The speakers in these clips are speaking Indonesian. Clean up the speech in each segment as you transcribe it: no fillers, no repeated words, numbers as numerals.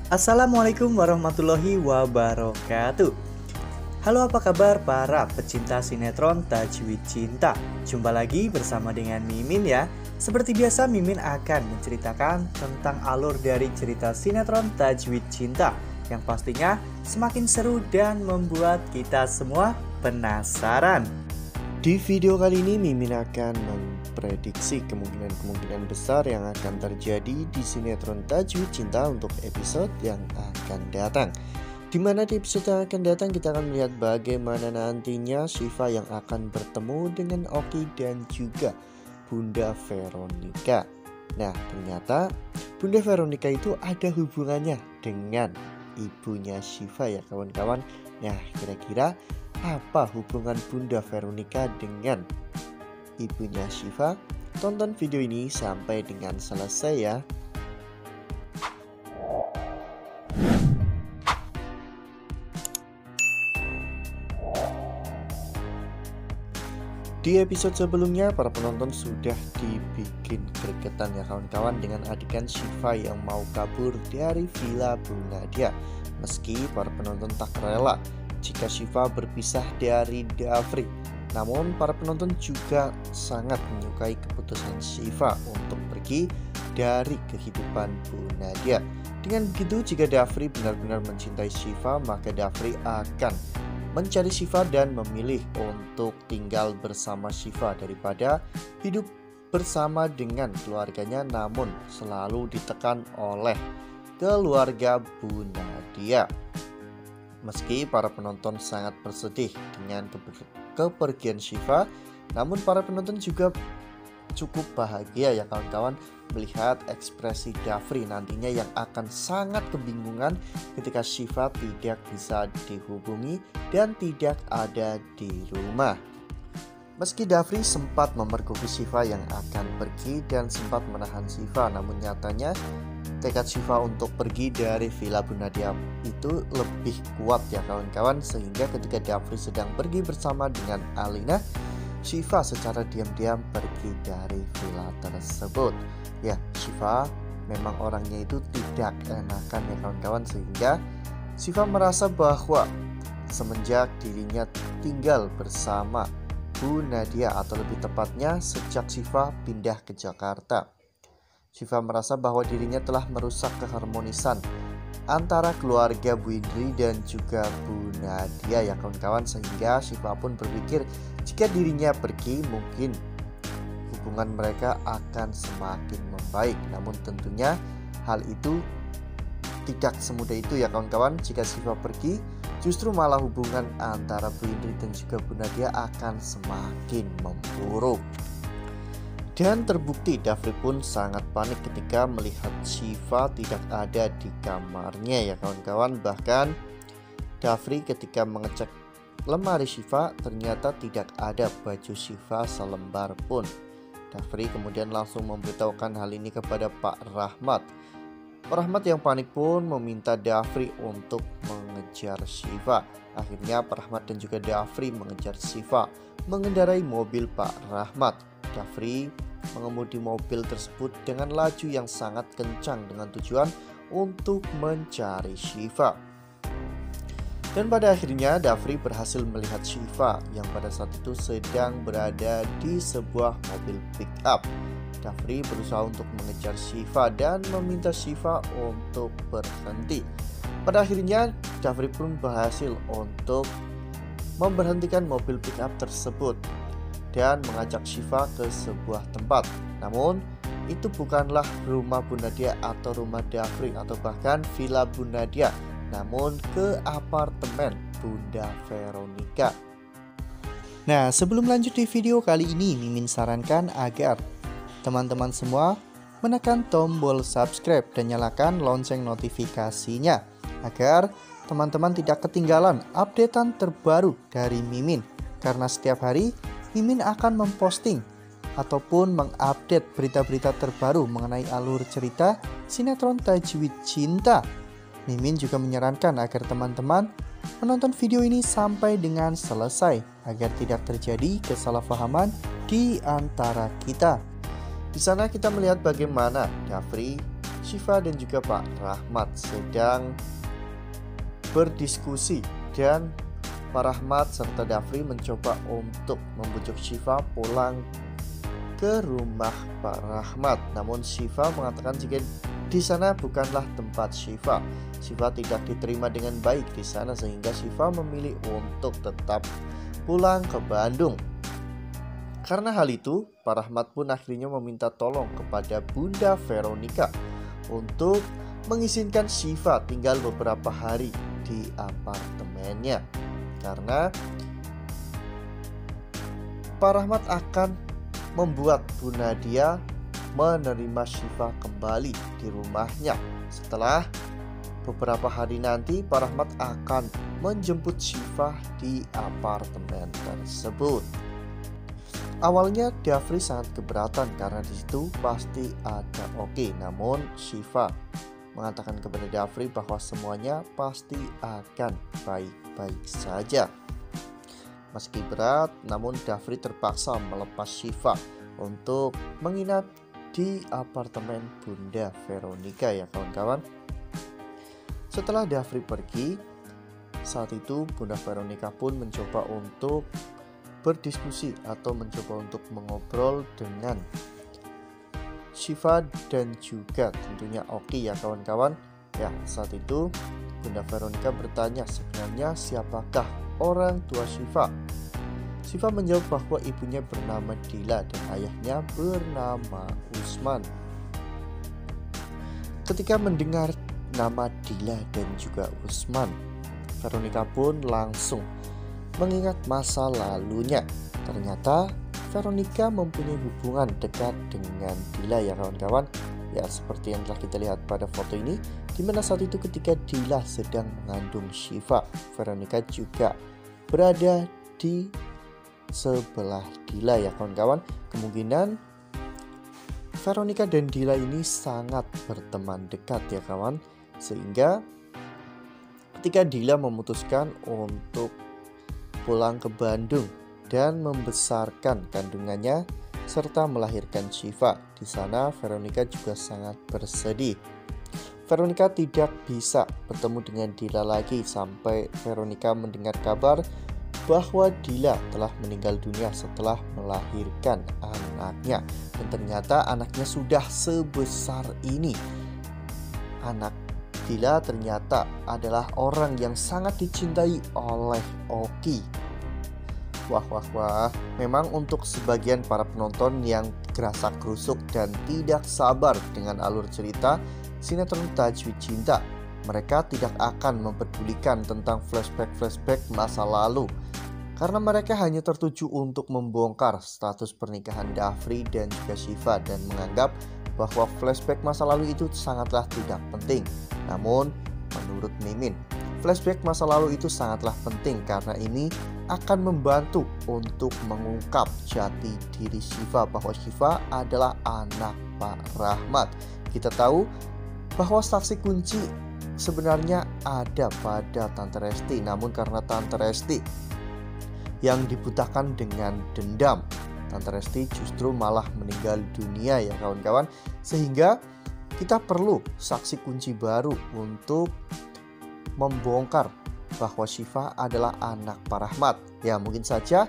Assalamualaikum warahmatullahi wabarakatuh. Halo, apa kabar para pecinta sinetron Tajwid Cinta? Jumpa lagi bersama dengan Mimin ya. Seperti biasa, Mimin akan menceritakan tentang alur dari cerita sinetron Tajwid Cinta yang pastinya semakin seru dan membuat kita semua penasaran. Di video kali ini Mimin akan memprediksi kemungkinan besar yang akan terjadi di sinetron Tajwid Cinta untuk episode yang akan datang. Dimana di episode yang akan datang kita akan melihat bagaimana nantinya Syifa yang akan bertemu dengan Oki dan juga Bunda Veronica. Nah, ternyata Bunda Veronica itu ada hubungannya dengan ibunya Syifa ya kawan-kawan. Nah, kira-kira apa hubungan Bunda Veronica dengan ibunya Syifa? Tonton video ini sampai dengan selesai ya. Di episode sebelumnya para penonton sudah dibikin gregetan ya kawan-kawan dengan adegan Syifa yang mau kabur dari Villa Bu Nadia. Meski para penonton tak rela jika Syifa berpisah dari Dafri, namun para penonton juga sangat menyukai keputusan Syifa untuk pergi dari kehidupan Bu Nadia. Dengan begitu, jika Dafri benar-benar mencintai Syifa, maka Dafri akan mencari Syifa dan memilih untuk tinggal bersama Syifa daripada hidup bersama dengan keluarganya, namun selalu ditekan oleh keluarga Bu Nadia. Meski para penonton sangat bersedih dengan kepergian Syifa, namun para penonton juga cukup bahagia ya kawan-kawan melihat ekspresi Dafri nantinya yang akan sangat kebingungan ketika Syifa tidak bisa dihubungi dan tidak ada di rumah. Meski Dafri sempat memergoki Syifa yang akan pergi dan sempat menahan Syifa, namun nyatanya tekad Syifa untuk pergi dari Villa Bu Nadia itu lebih kuat ya kawan-kawan, sehingga ketika Dafri sedang pergi bersama dengan Alina, Syifa secara diam-diam pergi dari villa tersebut. Ya, Syifa memang orangnya itu tidak enakan ya kawan-kawan, sehingga Syifa merasa bahwa semenjak dirinya tinggal bersama Bu Nadia, atau lebih tepatnya sejak Syifa pindah ke Jakarta, Syifa merasa bahwa dirinya telah merusak keharmonisan antara keluarga Bu Indri dan juga Bu Nadia ya kawan-kawan, sehingga Syifa pun berpikir jika dirinya pergi mungkin hubungan mereka akan semakin membaik. Namun tentunya hal itu tidak semudah itu ya kawan-kawan. Jika Syifa pergi, justru malah hubungan antara Bu Indri dan juga Bu Nadia akan semakin memburuk. Dan terbukti Dafri pun sangat panik ketika melihat Syifa tidak ada di kamarnya ya kawan-kawan. Bahkan Dafri ketika mengecek lemari Syifa ternyata tidak ada baju Syifa selembar pun. Dafri kemudian langsung memberitahukan hal ini kepada Pak Rahmat. Pak Rahmat yang panik pun meminta Dafri untuk mengejar Syifa. Akhirnya Pak Rahmat dan juga Dafri mengejar Syifa mengendarai mobil Pak Rahmat. Dafri mengemudi mobil tersebut dengan laju yang sangat kencang dengan tujuan untuk mencari Syifa. Dan pada akhirnya Dafri berhasil melihat Syifa yang pada saat itu sedang berada di sebuah mobil pick up. Dafri berusaha untuk mengejar Syifa dan meminta Syifa untuk berhenti. Pada akhirnya Dafri pun berhasil untuk memberhentikan mobil pick up tersebut dan mengajak Syifa ke sebuah tempat. Namun itu bukanlah rumah Bu Nadia atau rumah Dafri atau bahkan Villa Bu Nadia, namun ke apartemen Bunda Veronica. Nah, sebelum lanjut di video kali ini, Mimin sarankan agar teman-teman semua menekan tombol subscribe dan nyalakan lonceng notifikasinya agar teman-teman tidak ketinggalan updatean terbaru dari Mimin. Karena setiap hari Mimin akan memposting ataupun mengupdate berita-berita terbaru mengenai alur cerita sinetron Tajwid Cinta. Mimin juga menyarankan agar teman-teman menonton video ini sampai dengan selesai agar tidak terjadi kesalahpahaman di antara kita. Di sana kita melihat bagaimana Dafri, Syifa dan juga Pak Rahmat sedang berdiskusi dan Pak Rahmat serta Dafri mencoba untuk membujuk Syifa pulang ke rumah Pak Rahmat. Namun Syifa mengatakan jika di sana bukanlah tempat Syifa. Syifa tidak diterima dengan baik di sana sehingga Syifa memilih untuk tetap pulang ke Bandung. Karena hal itu, Pak Rahmat pun akhirnya meminta tolong kepada Bunda Veronica untuk mengizinkan Syifa tinggal beberapa hari di apartemennya. Karena Pak Rahmat akan membuat Bu Nadia menerima Syifa kembali di rumahnya. Setelah beberapa hari nanti, Pak Rahmat akan menjemput Syifa di apartemen tersebut. Awalnya Dafri sangat keberatan karena di situ pasti ada Oki. Namun Syifa mengatakan kepada Dafri bahwa semuanya pasti akan baik-baik saja. Meski berat, namun Dafri terpaksa melepas Syifa untuk menginap di apartemen Bunda Veronica ya kawan-kawan. Setelah Dafri pergi, saat itu Bunda Veronica pun mencoba untuk berdiskusi atau mencoba untuk mengobrol dengan Syifa dan juga tentunya Oki ya kawan-kawan. Ya, saat itu Bunda Veronica bertanya sebenarnya siapakah orang tua Syifa. Syifa menjawab bahwa ibunya bernama Dila dan ayahnya bernama Usman. Ketika mendengar nama Dila dan juga Usman, Veronica pun langsung mengingat masa lalunya. Ternyata Veronica mempunyai hubungan dekat dengan Dila ya kawan-kawan. Ya, seperti yang telah kita lihat pada foto ini, dimana saat itu ketika Dila sedang mengandung Syifa, Veronica juga berada di sebelah Dila ya kawan-kawan. Kemungkinan Veronica dan Dila ini sangat berteman dekat ya kawan. Sehingga ketika Dila memutuskan untuk pulang ke Bandung dan membesarkan kandungannya serta melahirkan Syifa, di sana Veronica juga sangat bersedih. Veronica tidak bisa bertemu dengan Dila lagi sampai Veronica mendengar kabar bahwa Dila telah meninggal dunia setelah melahirkan anaknya. Dan ternyata anaknya sudah sebesar ini. Anak Dila ternyata adalah orang yang sangat dicintai oleh Oki. Wah, memang untuk sebagian para penonton yang gerasa gerusuk dan tidak sabar dengan alur cerita sinetron Tajwid Cinta, mereka tidak akan mempedulikan tentang flashback masa lalu. Karena mereka hanya tertuju untuk membongkar status pernikahan Dafri dan juga Syifa dan menganggap bahwa flashback masa lalu itu sangatlah tidak penting. Namun, menurut Mimin, flashback masa lalu itu sangatlah penting karena ini akan membantu untuk mengungkap jati diri Syifa, bahwa Syifa adalah anak Pak Rahmat. Kita tahu bahwa saksi kunci sebenarnya ada pada Tante Resti, namun karena Tante Resti yang dibutakan dengan dendam, Tante Resti justru malah meninggal dunia ya kawan-kawan. Sehingga kita perlu saksi kunci baru untuk membongkar bahwa Syifa adalah anak Pak Rahmat. Ya, mungkin saja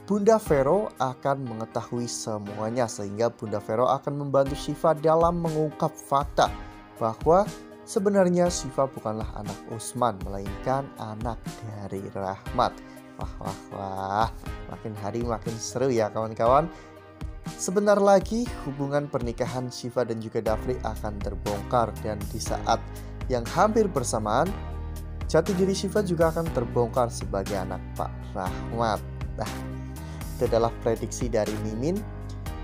Bunda Vero akan mengetahui semuanya, sehingga Bunda Vero akan membantu Syifa dalam mengungkap fakta bahwa sebenarnya Syifa bukanlah anak Usman, melainkan anak dari Rahmat. Wah, makin hari makin seru ya kawan-kawan. Sebentar lagi hubungan pernikahan Syifa dan juga Dafri akan terbongkar, dan di saat yang hampir bersamaan jati diri Syifa juga akan terbongkar sebagai anak Pak Rahmat. Nah, itu adalah prediksi dari Mimin.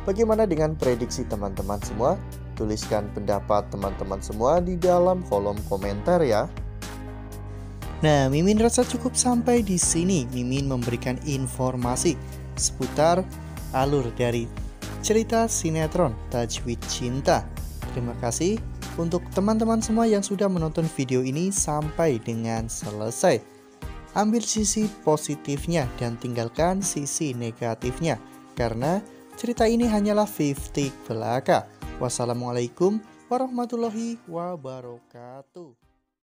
Bagaimana dengan prediksi teman-teman semua? Tuliskan pendapat teman-teman semua di dalam kolom komentar ya. Nah, Mimin rasa cukup sampai di sini. Mimin memberikan informasi seputar alur dari cerita sinetron Tajwid Cinta. Terima kasih untuk teman-teman semua yang sudah menonton video ini sampai dengan selesai. Ambil sisi positifnya dan tinggalkan sisi negatifnya, karena cerita ini hanyalah 50 belaka. Wassalamualaikum warahmatullahi wabarakatuh.